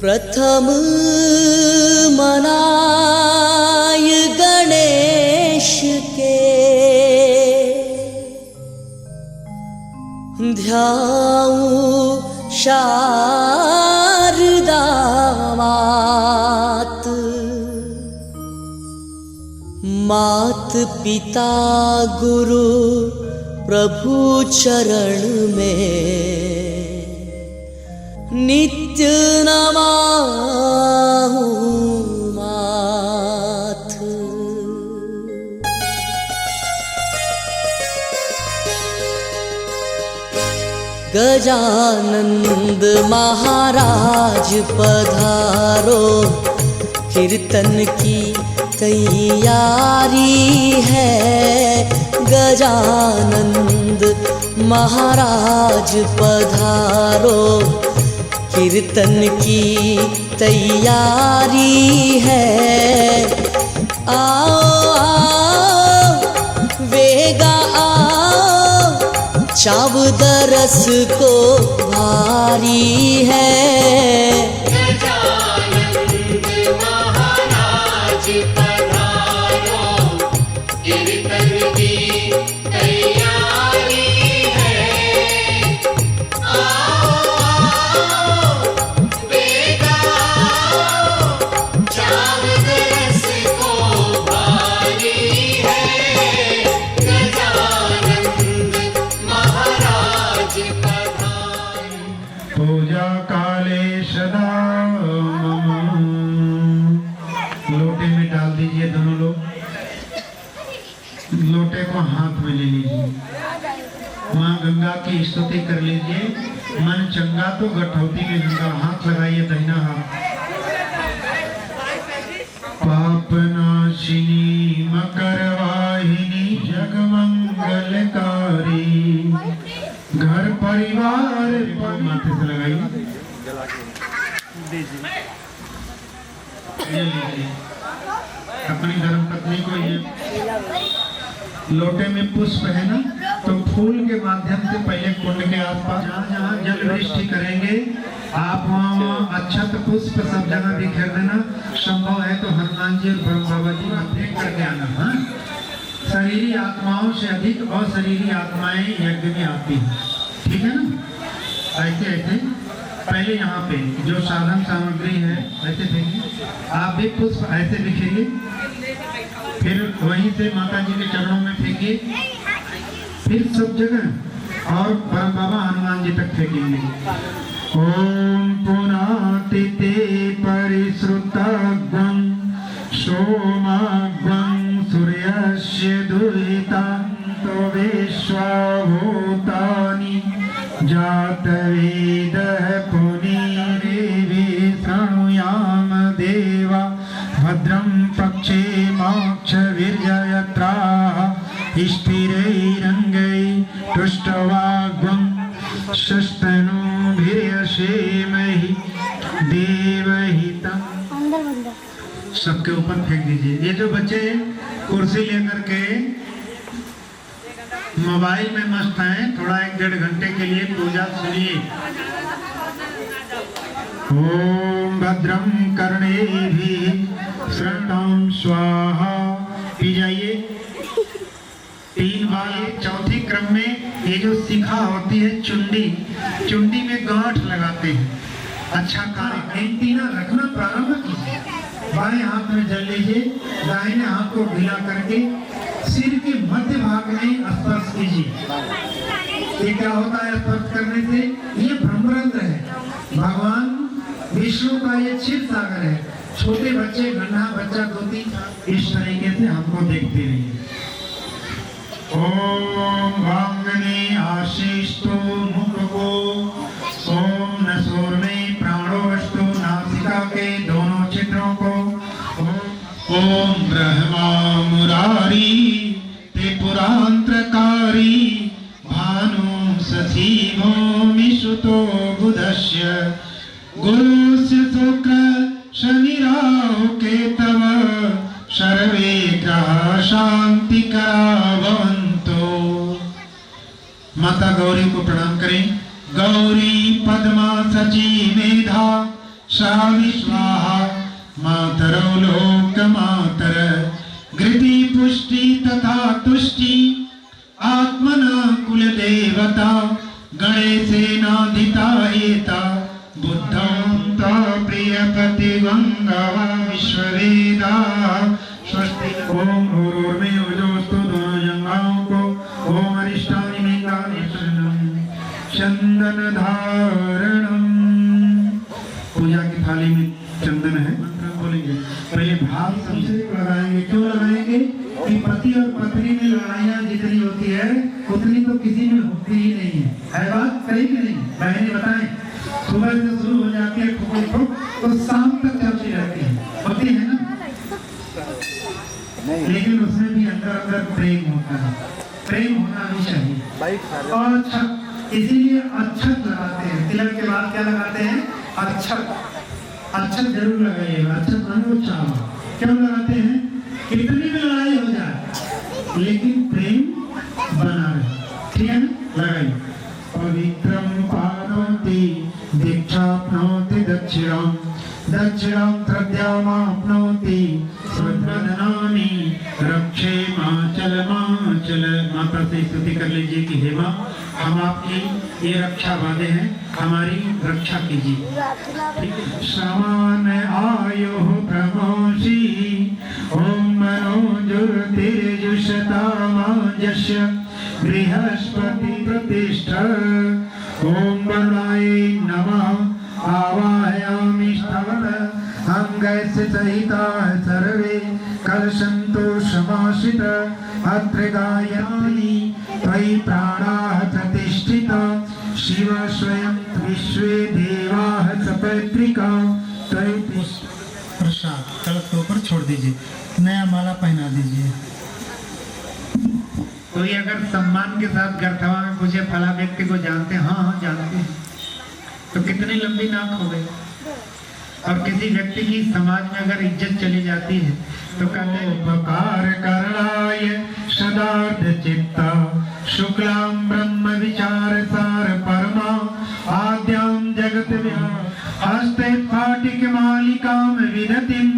प्रथम मनाय गणेश के, ध्याऊं शारदा मात। मात पिता गुरु प्रभु चरण में, नित्य नमाहूं माथ। गजानंद महाराज पधारो, कीर्तन की तैयारी है। गजानंद महाराज पधारो, कीर्तन की तैयारी है। आओ आओ वेगा आओ, चाव दरस को भारी है। गजानंद महाराज पधारो, कीर्तन की तैयारी है। आओ आओ वेगा आओ, चाव दरस को भारी है। गजानंद महाराज पधारो। पूजा काले सदा मम। लोटे में डाल दीजिए दोनों लोग, लोटे को हाथ में ले लीजिए, माँ गंगा की स्तुति कर लीजिए। मन चंगा तो गठौती में गंगा, हाथ लगाइए दाहिना हाथ। पापनाशिनी मकर वाहिनी जगमंगलकारी, घर परिवार माथे से लगाइए। ये लीजिए अपनी धर्मपत्नी को, ये लोटे में पुष्प है ना, तो फूल के माध्यम से पहले कुंड के आसपास जहाँ जहाँ जल वृष्टि करेंगे आप वहाँ अक्षत पुष्प सब जगह बिखेर देना। संभव है तो हनुमान जी और ब्रह्म बाबा जी फेंक करके आना। हाँ, शरीरी आत्माओं से अधिक अशरीरी आत्माएं यज्ञ में आती हैं, ठीक है ना। ऐसे ऐसे पहले यहाँ पे जो साधन सामग्री है ऐसे फेंकिए, आप भी पुष्प ऐसे बिखेरिए, फिर वहीं से माता जी के चरणों में फेंकिए, फिर सब जगह और परम बाबा हनुमान जी तक फेंकेंगे। ओम पुनातिते परिश्रुताग्वं सोमाग्वं सूर्यस्य दुहितान्तो विश्वभूतानि जातवेदः पुनीरेवि शृणुयाम देवा भद्रं पक्षे मोक्षवीर्ययत्राः स्थिरैरङ्गै तुष्टवाग्वं शस्तनूभिर्यसेमहि देवहितम्। सबके ऊपर फेंक दीजिए। ये जो बच्चे कुर्सी लेकर के मोबाइल में मस्त हैं, थोड़ा 1-1.5 घंटे के लिए पूजा सुनिए। ओम भद्रम कर्णेभिः शृणुयाम स्वाहा। पी जाइए 3 बार। चौथी क्रम में ये जो शिखा होती है चुंडी, चुंडी में गांठ लगाते हैं। अच्छा कार्य एंटीना रखना प्रारंभ कीजिए। बाएं हाथ में जल लीजिए, दाहिने हाथ को ढीला करके सिर के मध्य भाग में स्पर्श कीजिए। ये क्या होता है स्पर्श करने से? ये ब्रह्मरंध्र है, भगवान विष्णु का ये क्षीर सागर है। छोटे बच्चे, गन्ना बच्चा, 2-3 इस तरीके से हमको देखते रहिए। ओम वांगने आशीस्तु मुख को, ओम नसूर में प्राणोवस्तु नासिका के दोनों छिद्रों को। ओम ब्रह्मा मुरारी त्रिपुरांतकारी भानु शशि भूमि सुतो बुधस्य गुरुस्य शुक्र शनि राहु केतव सर्वे ग्रह शांति भवन्तु। माता गौरी को प्रणाम करें। गौरी पद्मा सची मेधा साविश्वाहा मातरो लोकमातर घृति पुष्टि तथा तुष्टि आत्मना कुलदेवता गणेशेनाधिता एता बुद्धं ता प्रियपतिवङ्गवा विश्ववेदा स्वस्ति ओम भूर्भुवः ओजोस्तु दोजंगाओं को ओम अरिष्टानि मेघानि चंदन धारणम। पूजा की थाली में चंदन है, मंत्र बोलेंगे। पहले भाव सबसे लगाएंगे। क्यों लगाएंगे? कि पति और पत्नी में लड़ाइयाँ जितनी होती है उतनी तो किसी में होती ही नहीं है बात सही कि नहीं? बहनें बताएं, सुबह से शुरू हो जाती है ठुक तो शाम तक चलती रहती है, होती है ना? लेकिन उसमें भी अंदर अंदर प्रेम होता है, प्रेम होना भी चाहिए। और अक्षत, इसीलिए अक्षत लगाते हैं। तिलक के बाद क्या लगाते हैं? अक्षत। अक्षत जरूर लगाइएगा। अक्षत मानो चावल। क्यों लगाते हैं? कितनी भी लड़ाई हो जाए लेकिन प्रेम बना रहे, ठीक है ना? लगाइए। पवित्रम पानोति दीक्षाप्नोति दक्षिणम दक्षिणम तृतीयमाप्नोति स्वदनानि रक्षे माचल माचल। माता से स्तुति कर लीजिए कि हे माँ, हम आपकी ये रक्षा वादे हैं, हमारी रक्षा कीजिए। समान आयु प्रमोषी ओम मनोजुर्तिर्जुषतामाजस्य बृहस्पति प्रतिष्ठा ओम वरुणाय नमः आवाहयामि स्तवः अंगैस्य सहिताः सर्वे कलशन्तु समाश्रित अत्र गायत्री त्वयि प्राणाः प्रतिष्ठिता शिव स्वयं विश्वे देवाः सपत्रिका त्वयि प्रसाद कलश के ऊपर छोड़ दीजिए, नया माला पहना दीजिए। कोई अगर सम्मान के साथ गर्थवा में पूछे फला व्यक्ति को जानते हैं? हाँ जानते हैं। तो कितनी लंबी नाक हो गई। और किसी व्यक्ति की समाज में अगर इज्जत चली जाती है तो कहते हैं उपकार करणाय सदार्थ चित्ता शुक्लाम ब्रह्म विचार सार परमा आद्याम जगत हस्ते फाटिक मालिकाम विरतिम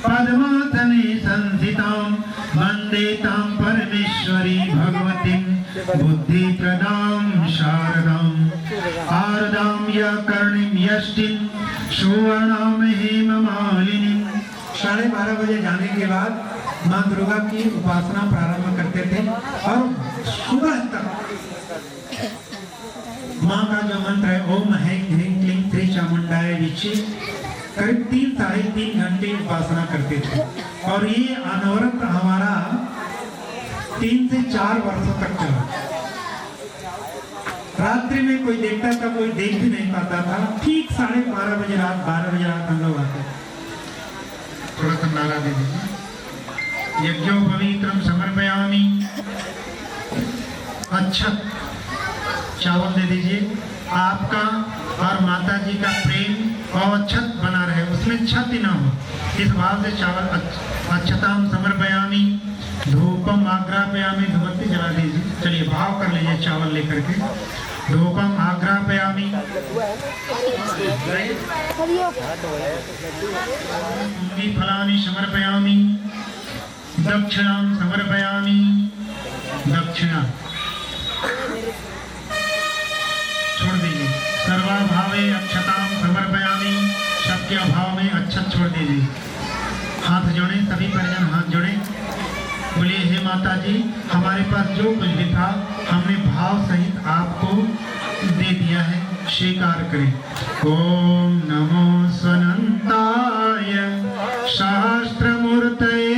पद्मासने संस्थिताम वंदे ताम परमेश्वरी भगवतीम बुद्धि प्रदाम शारदाम आरदाम य कर्णिम यष्टिम सुवर्णाम हेम मालिनी। 12:30 बजे जाने के बाद माँ दुर्गा की उपासना प्रारंभ करते थे और सुबह तक माँ का जो मंत्र है ओम हैं ह्रीं क्लीं श्री चामुंडाय विचे करीब 3-3.5 घंटे उपासना करते थे। और ये अनवरत हमारा 3 से 4 वर्षों तक चला। रात्रि में कोई देखता था, कोई देख भी नहीं पाता था। ठीक 12:30 बजे रात 12 बजे रात हम लोग आते। थोड़ा सा नारा दे दीजिए। यज्ञो पवित्रम समर्पयामि। अच्छा चावल दे दीजिए। आपका और माता जी का प्रेम और छत बना रहे, उसमें छत ही ना हो, इस भाव से चावल अच्छताम समर्पयामि धूपम आग्रापयामि। धूपबत्ती जला दीजिए। चलिए भाव कर लीजिए चावल लेकर के। धूपम आग्रापयामि फलानि समर्पयामि दक्षिणां समर्पयामि। दक्षिणा छोड़ दीजिए। सर्वाभावे अक्षतां समर्पयामि। सबके अभाव में अक्षत छोड़ दीजिए। हाथ जोड़े, सभी परिजन हाथ जोड़े। बोलिए हे माता जी, हमारे पास जो कुछ भी था हमने भाव सहित आपको दे दिया है, स्वीकार करें। ओम नमो स्वनंताय सहस्त्रमूर्तये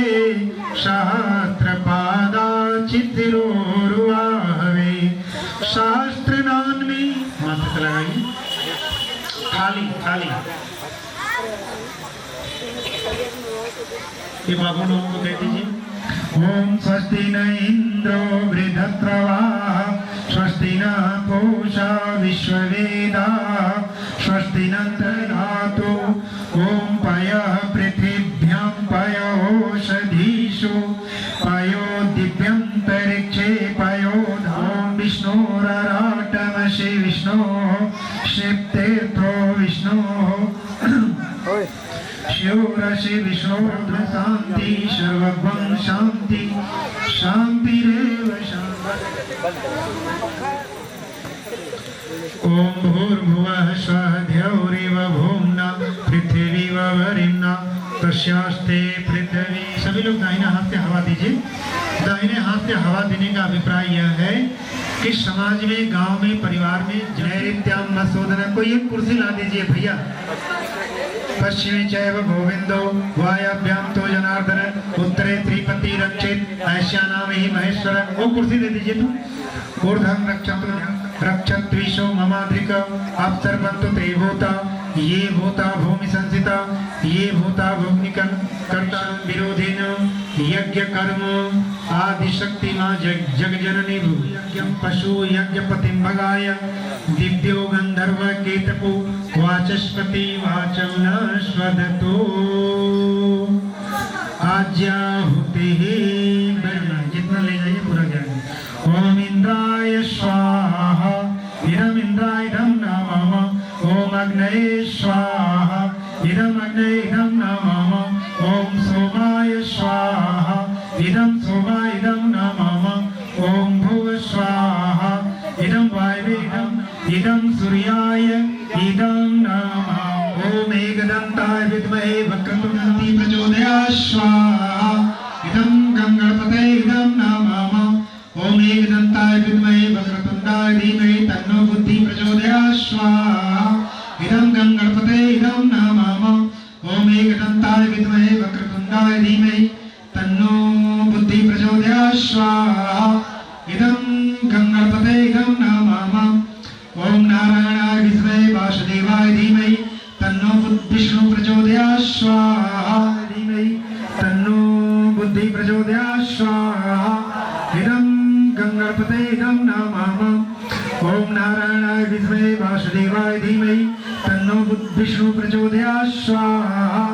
सहस्त्रपादा चित्तिरोरुआहवे। सहस्त्रनान में माथा लगाइए। थाली थाली ये बाबू लोगों को दे दीजिए। ओम स्वस्ति न इंद्रो वृद्धत्रवाः स्वस्ति न पूषा विश्ववेदाः स्वस्ति न दधातु। ओम पयः पृथिव्यां पयोषधीषु पयो दिव्यन्तरिक्षे पयो धाम विष्णोरराटमसि विष्णोः क्षिप्तेऽर्थो विष्णोः शिवरसि विष्णुरुद्र शांति सर्वगं शांति शांतिरेव ओम भूर्भुवः स्वः द्यौरिव भूम्ना पृथिवीव वरिण्या तस्यास्ते पृथ्वी। सभी लोग दाहिने हाथ से हवा दीजिए। दाहिने हाथ से हवा देने का अभिप्राय यह है कि समाज में, गांव में, परिवार में जयत्याम मसोदन। कोई एक कुर्सी ला दीजिए भैया। पश्चिमे चैव गोविंदो वायाभ्याम तो जनार्दन उत्तरे त्रिपति रक्षित ऐश्यानाम ही महेश्वर। वो कुर्सी दे दीजिए तू। ऊर्ध्वं रक्षतु रक्षत्विषो ममाद्रिक अप्सर्पन्तु ते भूता ये भूता भूमि संसिता ये भूता भूमिकं कर्ता विरोधेन यज्ञ कर्म आदिशक्ति मां जगजननी यज्ञं पशु यज्ञपतिं भगाय दिव्यो गंधर्व केतपो वाचस्पति वाचं न स्वदतो आज्याहुति जितना ले जाइए पूरा जाएगा। ओम इंद्राय स्वाहा इदम इंद्रायदम नमः। ओम अग्नये स्वाहा इदम अग्नयेदम नमः। ओम सोमाय स्वाहा इदम सोमायदम नमः। ओम भुव स्वाहा इदम वायवेदम इदम सूर्याय इदम नमः। ओम एकदंताय विद्महे वक्रतुंडी प्रचोदयात् स्वाहा इदम गंगणपतये इदम नमः। ओम एकदंताय विद्महे वक्रतुंडाय धीमहि तन्नो बुद्धि प्रचोदयात् स्वाहा इदं गंगणपतये इदं नमः। ओम एकदंताय विद्महे वक्रतुंडाय धीमहि तन्नो बुद्धि प्रचोदयात् स्वाहा इदं गंगणपतये इदं नमः। ओम नारायणाय विद्महे वासुदेवाय धीमहि तन्नो विष्णु प्रचोदयात् स्वाहा धीमहि तन्नो बुद्धि प्रचोदयात् स्वाहा इदं गंगणपतये इदं नमः। ओम नारायणाय विद्महे वासुदेवाय धीमहि तन्नो विष्णु प्रचोदयात् स्वाहा।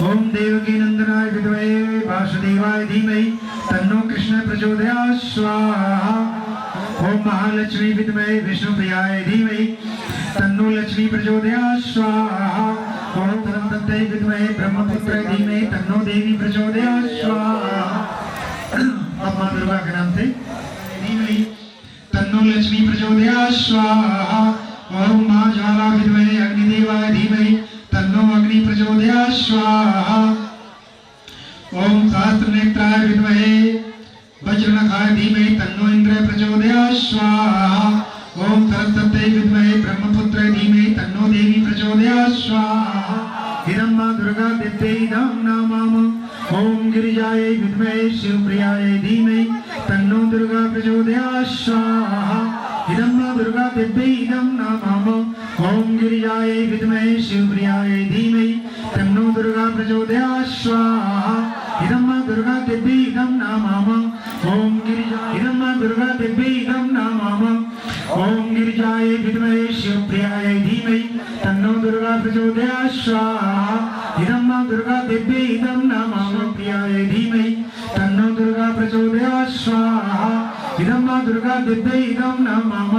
ओम देवकी नंदनाय विद्महे वासुदेवाय धीमहि तन्नो कृष्ण प्रचोदयात् स्वाहा। ओम महालक्ष्मी विद्महे विष्णुप्रियाय धीमहि तन्नो लक्ष्मी प्रचोदयात् स्वाहा। ओम धनवन्तये विद्महे ब्रह्मपुत्राय धीमहि तन्नो देवी प्रचोदयात् स्वाहा। अब मां दुर्गा के नाम से धीमहि तन्नो लक्ष्मी प्रचोदयात् स्वाहा। ओम मां ज्वाला विद्महे अग्निदेवाय धीमहि तन्नो अग्नि प्रचोदयात् स्वाहा। ओम सहस्त्रनेत्राय विद्महे वज्रनखाय धीमहि तन्नो इंद्र प्रचोदयात् स्वाहा। ओम सरस्वत्यै विद्महे ब्रह्मपुत्राय धीमहि तन्नो देवी प्रचोदयात् स्वाहा। इदं मां दुर्गा दिव्यै इदं नमः। ओम गिरिजायै विद्महे शिवप्रियायै धीमहि तन्नो दुर्गा प्रचोदयात् स्वाहा। इदं मां दुर्गा दिव्यै इदं नमः। ओम गिरिजायै विद्महे शिवप्रियायै धीमहि तन्नो दुर्गा प्रचोदयात् स्वाहा। इदं मां दुर्गा दिव्यै इदं नमः। ओम गिरिजायै इदं मां दुर्गा दिव्यै इदं नमः। ओम गिरिजायै विद्महे शिवप्रियायै धीमहि तन्नो दुर्गा प्रचोदयात् स्वाहा। इदं मां दुर्गा दिव्यै इदं नमः। प्रियायै धीमहि तन्नो दुर्गा प्रचोदयात् स्वाहा। इदं मां दुर्गा दिव्यै इदं नमः।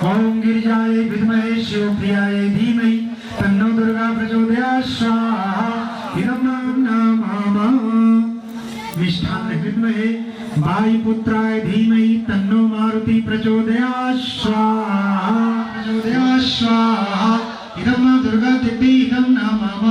ओम गिरिजायै विद्महे शिवप्रियायै धीमहि तन्नो दुर्गा प्रचोदयात् स्वाहा। इदं नमः। विष्ठान विद्महे वायुपुत्राय धीमहि तन्नो मारुति प्रचोदयात् स्वाहा प्रचोदयात् स्वाहा। इदं मां दुर्गा दिव्यै इदं नमः।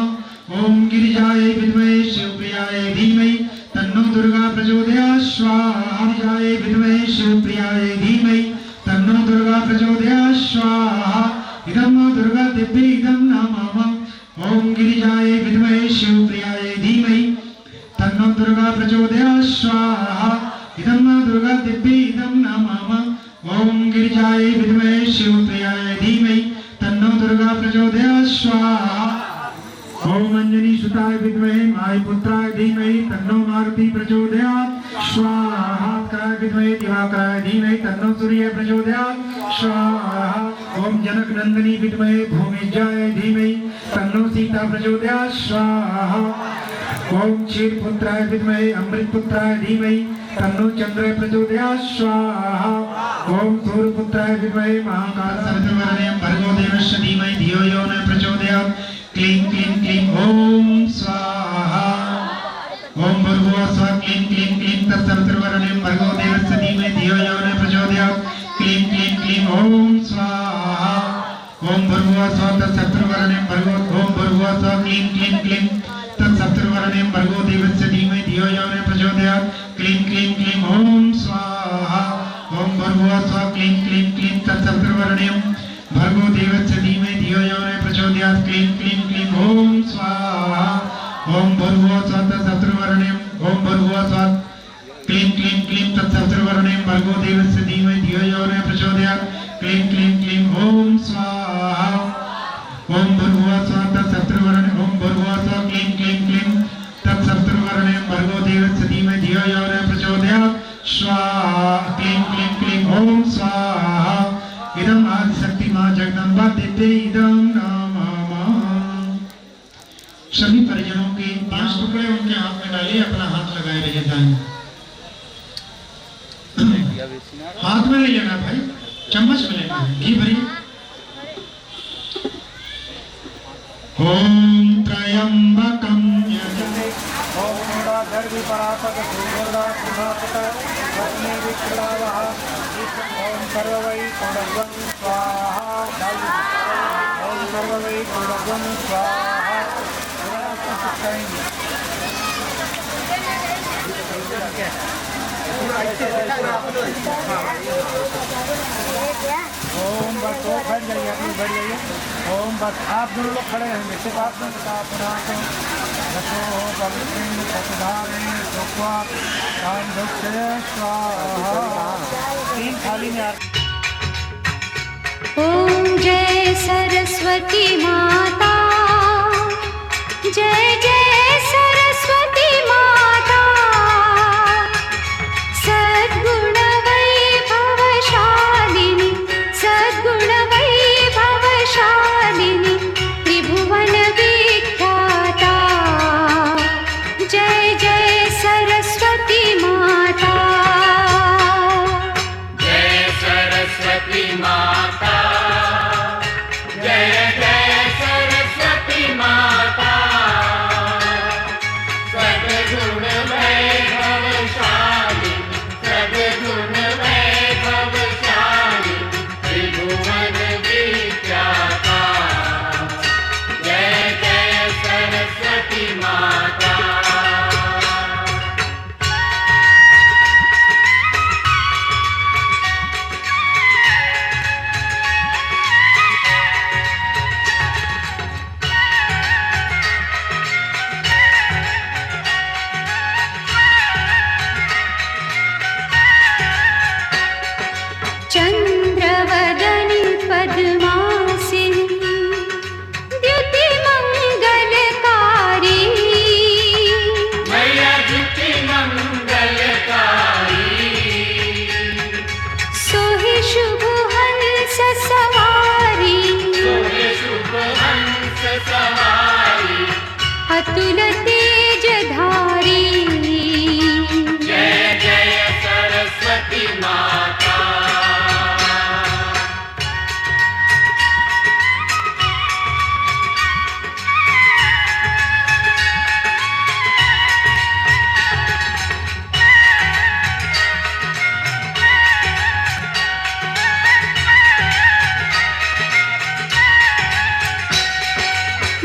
ओम गिरिजायै विद्महे शिवप्रियायै धीमहि तन्नो दुर्गा प्रचोदयात् स्वाहा। गिरिजायै विद्महे शिवप्रियायै धीमहि तन्नो दुर्गा प्रचोदयात् स्वाहा। इदं मां दुर्गा दिव्यै इदं नमः। ओम गिरिजायै विद्महे शिवप्रियायै धीमहि तन्नो दुर्गा प्रचोदयात् स्वाहा। इदं मां दुर्गा दिव्यै इदं नमः। ओम गिरिजायै विद्महे शिवप्रियायै धीमहि तन्नो दुर्गा प्रचोदयात् स्वाहा। ओम अंजनी सुताय विद्महे वायुपुत्राय धीमहि तन्नो मारुति प्रचोदयात् स्वाहा। कराय विद्महे दिवाकराय धीमहि तन्नो सूर्य प्रचोदयात् स्वाहा। ओम जनक नंदिनी विद्महे भूमिजाय धीमहि तन्नो सीता प्रचोदयात् स्वाहा। ओम क्षीरपुत्राय विद्महे अमृतपुत्राय धीमहि तन्नो चंद्र प्रचोदयात् स्वाहा। ओम सूर्यपुत्राय विद्महे महाकाल सर्ववर्णयं भर्गो देवस्य धीमहि धियो यो न प्रचोदयात्। क्लीं क्लीं क्लीं ओम स्वाहा। ओम भर्गुवः स्वः तत्सवितुर्वरेण्यं भर्गो ओम भर्गुवः स्वः क्लीं क्लीं क्लीं तत्सवितुर्वरेण्यं भर्गो देवस्य धीमहि धियो यो न प्रचोदयात् क्लीं क्लीं क्लीं ओम स्वाहा ओम भर्गुवः स्वः क्लीं क्लीं क्लीं तत्सवितुर्वरेण्यं भर्गो देवस्य धीमहि धियो यो न प्रचोदयात् क्लीं क्लीं क्लीं ओम स्वाहा ओम भर्गुवः स्वः तत्सवितुर्वरेण्यं ओम भर्गुवः स्वः क्लीं क्लीं क्लीं तत्सवितुर्वरेण्यं भर्गो देवस्य धीमहि धियो यो न प्रचोदयात् क्लीं क्लीं क्लीं ओम स्वाहा ओम भर्गुवः स्वः तत्सवितुर्वरेण्यं ओम भर्गुवः स्वः क्लीं क्लीं क्लीं तत्सवितुर्वरेण्यं भर्गो देवस्य धीमहि धियो यो न प्रचोदयात् स्वाहा क्लीं क्लीं क्लीं ओम स्वाहा इदम् आदिशक्ति मां जगदम्बा देते इदं नमः। सभी परिजनों के 5 टुकड़े उनके हाथ में डालिए, अपना हाथ लगाए रहिए दाएं। हाथ में नहीं लेना भाई, चम्मच में लेना है, घी भरिए। ओम त्र्यंबकं यजामहे ओम मूलाधार विपरापक सुगंधा पुनापक रत्ने विक्रावः ओम सर्ववै कुंडलं स्वाहा ओम सर्ववै कुंडलं स्वाहा। ओम बस तो बैठ जाइए, अपनी बैठ जाइए। ओम बस आप दोनों लोग खड़े हैं, सिर्फ आप दोनों का पुराण रखो पवित्र सतधारे सुखवा कान भक्ष्य स्वाहा। 3 थाली में ओम जय सरस्वती माता, जय जय सरस्वती माता, सद्गुण वैभवशालिनी सद्गुण वैभवशालिनी त्रिभुवन विख्याता, जय जय सरस्वती माता। जय सरस्वती माता, जय जय सरस्वती माता, सद्गुण वैभवशालिनी सद्गुण वैभवशालिनी त्रिभुवन विख्याता, जय जय सरस्वती माता। चंद्रवदनी पद्मासिनी द्युतिमंगलकारी, मैया ज्योति मंगलकारी, सोहि शुभ हंस सवारी, सोहे शुभ हंस सवारी, अतुल तेजधारी, जय जय सरस्वती माता।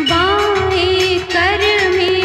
बाएं कर में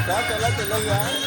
चला चला चला यार